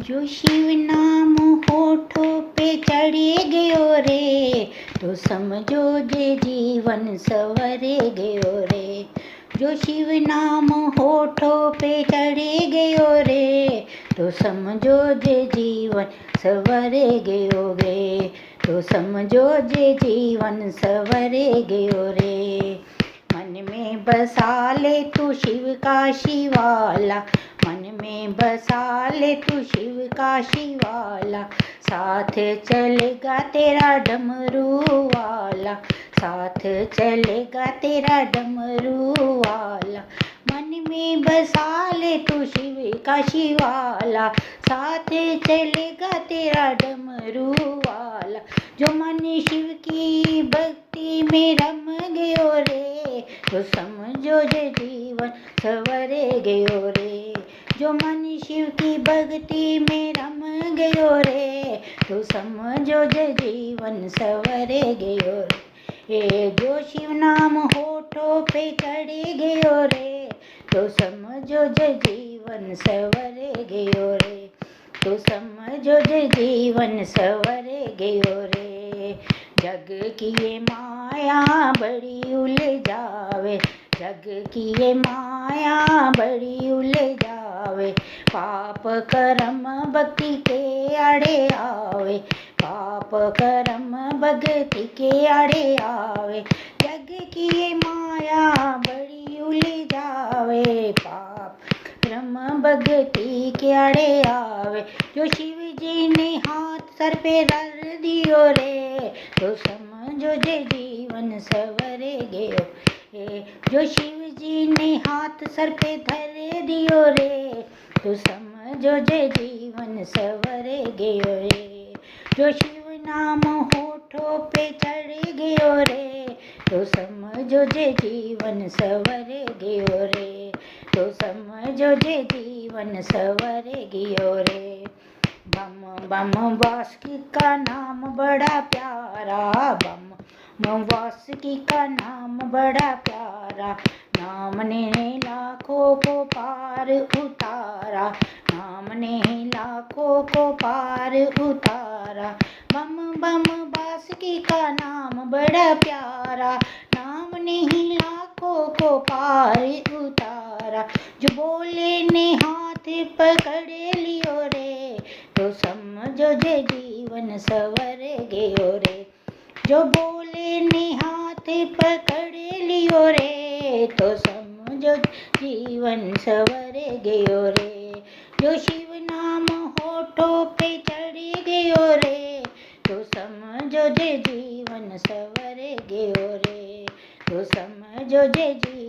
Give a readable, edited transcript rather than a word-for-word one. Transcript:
जो शिव नाम होठों पे चढ़े गयो रे, तो समझो जे जीवन सवरे गयो रे। जो शिव नाम होठों पे चढ़े गयो रे, तो समझो जे जीवन सवरे गयो रे, तो समझो जे जीवन सवरे गयो रे। मन में बसा ले तू शिव का शिवाला, मन में बसा ले तू शिव का शिवाला, साथ चलेगा तेरा डमरू वाला, साथ चलेगा तेरा डमरू वाला। मन में बसा ले तू शिव का शिवाला, साथ चलेगा तेरा डमरू वाला। जो मन शिव की भक्ति में रम गयो रे, तो समझो जे जीवन सवरे गयो रे। जो मन शिव की भक्ति में रम गयो रे, तो समझो जे जीवन सवरे गयो रे। जो शिव नाम होठों पे चढ़े गयो रे, तो समझो जे जीवन सवरे गयो रे, तो समझो जे जीवन सवरे गयो रे। जग की ये माया बड़ी उलझावे, जग की ये माया बड़ी उलझावे। पाप कर्म भक्ति के आड़े आवे, पाप कर्म भक्ति के आड़े आवे। जग की ये माया बड़ी उलझावे, पाप कर्म भक्ति के आड़े आवे। जो शिव जी ने हाथ सर पे रख दियो रे, तो समझो जे जीवन सवरे गयो रे। जो शिव जी ने हाथ सर पे धर दियो रे, तो समझो जे जीवन सवरे गयो रे। जो शिव नाम होठों पे चढ़ गयो रे, तो समझो जे जीवन सवरे गयो रे, तो समझो जे जीवन सवरे गयो रे। बम बम वासुकी का नाम बड़ा प्यारा, बम वासुकी का नाम बड़ा प्यारा। नाम ने लाखों को पार उतारा, नाम ने लाखों को पार उतारा। बम बम वासुकी का नाम बड़ा प्यारा, नाम ने लाखों को पार उतारा। जो बोले ने हाथ पकड़ लियो रे, तो समझो जे जीवन सवरे गयो रे। जो बोले ने हाथ पकड़ लियो रे, तो समझो जीवन सवरे गयो रे। जो शिव नाम होठों पे चढ़ गयो रे, तो समझो जे जीवन सवरे गयो रे, तो समझो जे जीवन